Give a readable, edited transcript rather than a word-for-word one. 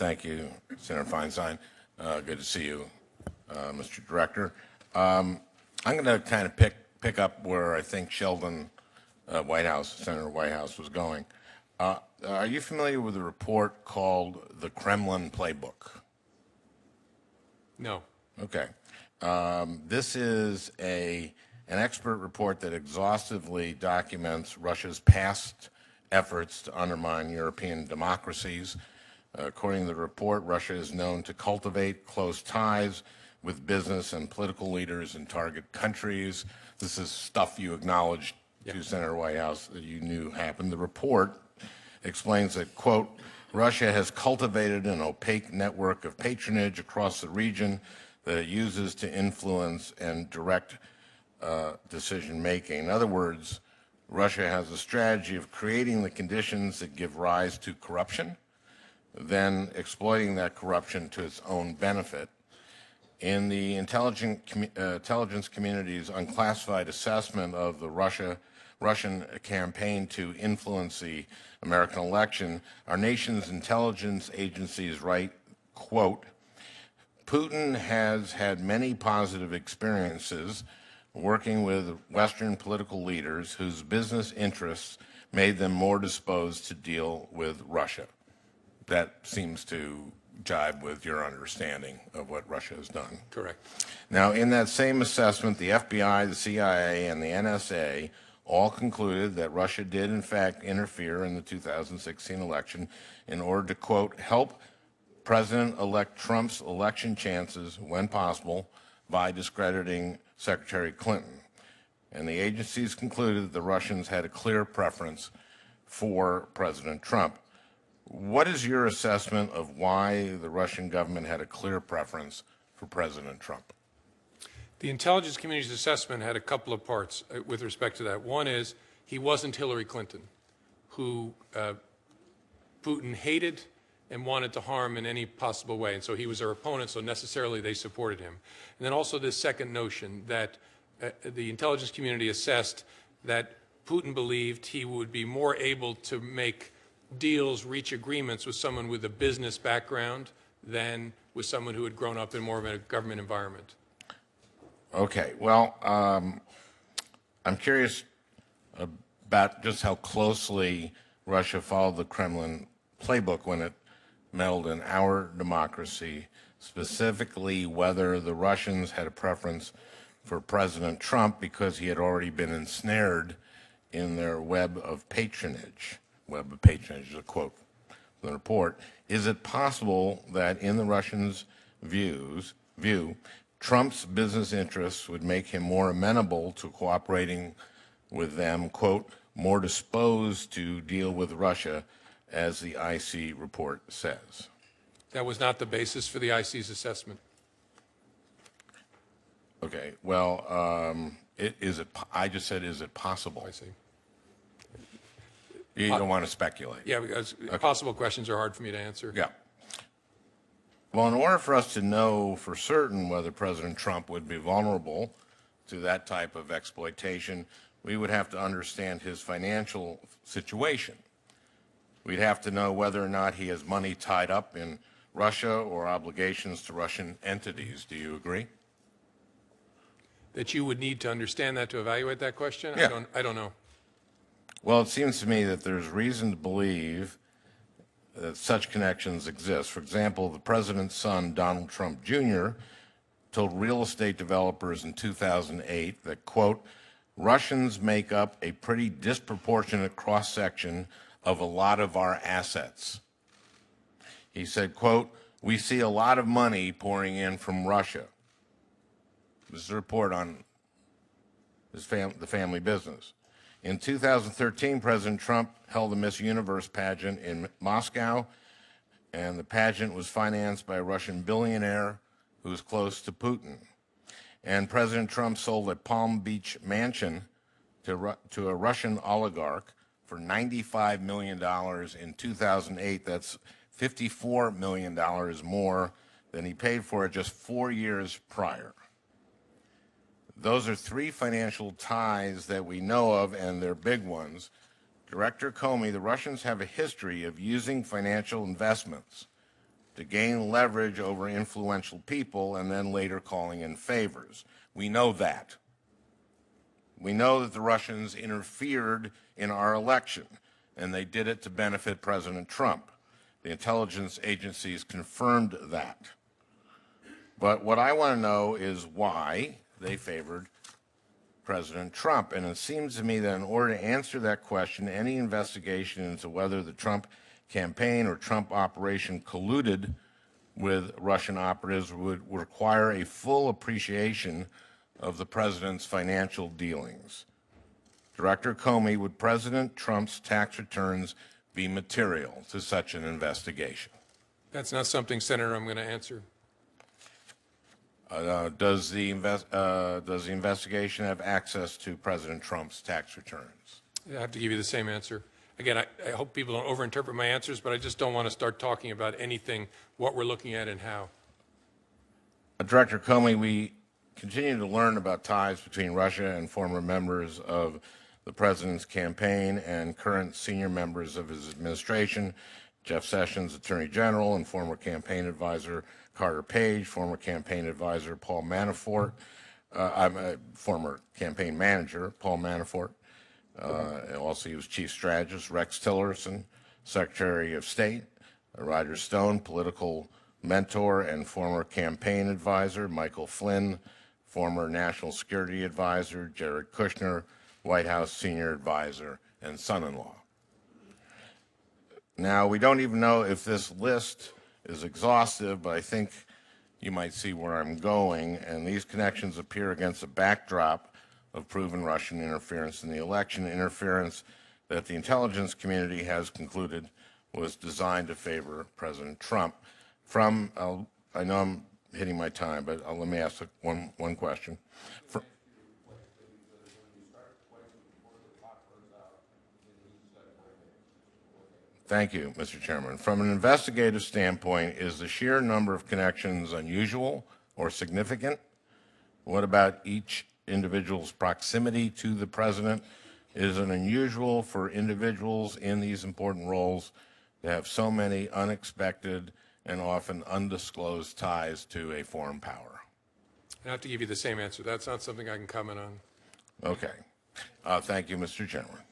Thank you, Senator Feinstein. Good to see you, Mr. Director. I'm going to kind of pick up where I think Sheldon Senator Whitehouse was going. Are you familiar with a report called the Kremlin Playbook? No. Okay. This is an expert report that exhaustively documents Russia's past efforts to undermine European democracies. According to the report, Russia is known to cultivate close ties with business and political leaders in target countries. This is stuff you acknowledged to Senator Whitehouse that you knew happened. The report explains that, quote, Russia has cultivated an opaque network of patronage across the region that it uses to influence and direct decision-making. In other words, Russia has a strategy of creating the conditions that give rise to corruption, then exploiting that corruption to its own benefit. In the intelligence community's unclassified assessment of the Russian campaign to influence the American election, our nation's intelligence agencies write, quote, Putin has had many positive experiences working with Western political leaders whose business interests made them more disposed to deal with Russia. That seems to jibe with your understanding of what Russia has done. Correct. Now, in that same assessment, the FBI, the CIA, and the NSA all concluded that Russia did, in fact, interfere in the 2016 election in order to, quote, help President-elect Trump's election chances, when possible, by discrediting Secretary Clinton. And the agencies concluded that the Russians had a clear preference for President Trump. What is your assessment of why the Russian government had a clear preference for President Trump? The intelligence community's assessment had a couple of parts with respect to that. One is he wasn't Hillary Clinton, who Putin hated and wanted to harm in any possible way. And so he was their opponent, so necessarily they supported him. And then also this second notion that the intelligence community assessed that Putin believed he would be more able to make deals, reach agreements with someone with a business background than with someone who had grown up in more of a government environment. Okay, well, I'm curious about just how closely Russia followed the Kremlin playbook when it meddled in our democracy, specifically whether the Russians had a preference for President Trump because he had already been ensnared in their web of patronage. Web of patronage is a quote from the report. Is it possible that in the Russians' view, Trump's business interests would make him more amenable to cooperating with them, quote, more disposed to deal with Russia, as the IC report says? That was not the basis for the IC's assessment. Okay, well, I just said, is it possible? I see. You don't want to speculate. Yeah, because possible questions are hard for me to answer. Yeah. Well, in order for us to know for certain whether President Trump would be vulnerable to that type of exploitation, we would have to understand his financial situation. We'd have to know whether or not he has money tied up in Russia or obligations to Russian entities. Do you agree? That you would need to understand that to evaluate that question? Yeah. I don't know. Well, it seems to me that there's reason to believe that such connections exist. For example, the president's son, Donald Trump Jr., told real estate developers in 2008 that, quote, Russians make up a pretty disproportionate cross-section of a lot of our assets. He said, quote, we see a lot of money pouring in from Russia. This is a report on the family business. In 2013, President Trump held a Miss Universe pageant in Moscow, and the pageant was financed by a Russian billionaire who was close to Putin. And President Trump sold a Palm Beach mansion to a Russian oligarch for $95 million in 2008. That's $54 million more than he paid for it just 4 years prior. Those are three financial ties that we know of, and they're big ones. Director Comey, the Russians have a history of using financial investments to gain leverage over influential people and then later calling in favors. We know that. We know that the Russians interfered in our election, and they did it to benefit President Trump. The intelligence agencies confirmed that. But what I want to know is why they favored President Trump. And it seems to me that in order to answer that question, any investigation into whether the Trump campaign or Trump operation colluded with Russian operatives would require a full appreciation of the president's financial dealings. Director Comey, would President Trump's tax returns be material to such an investigation? That's not something, Senator, I'm going to answer. Does the investigation have access to President Trump's tax returns? I have to give you the same answer. Again, I hope people don't overinterpret my answers, but I just don't want to start talking about anything, what we're looking at and how. Director Comey, we continue to learn about ties between Russia and former members of the president's campaign and current senior members of his administration. Jeff Sessions, Attorney General, and former campaign advisor Carter Page, former campaign advisor Paul Manafort, former campaign manager Paul Manafort. Also, he was chief strategist Rex Tillerson, Secretary of State Roger Stone, political mentor and former campaign advisor Michael Flynn, former national security advisor Jared Kushner, White House senior advisor and son-in-law. Now, we don't even know if this list is exhaustive, but I think you might see where I'm going, and these connections appear against a backdrop of proven Russian interference in the election, interference that the intelligence community has concluded was designed to favor President Trump. I know I'm hitting my time, but let me ask one question. Thank you, Mr. Chairman. From an investigative standpoint, is the sheer number of connections unusual or significant? What about each individual's proximity to the president? Is it unusual for individuals in these important roles to have so many unexpected and often undisclosed ties to a foreign power? I have to give you the same answer. That's not something I can comment on. Okay. Thank you, Mr. Chairman.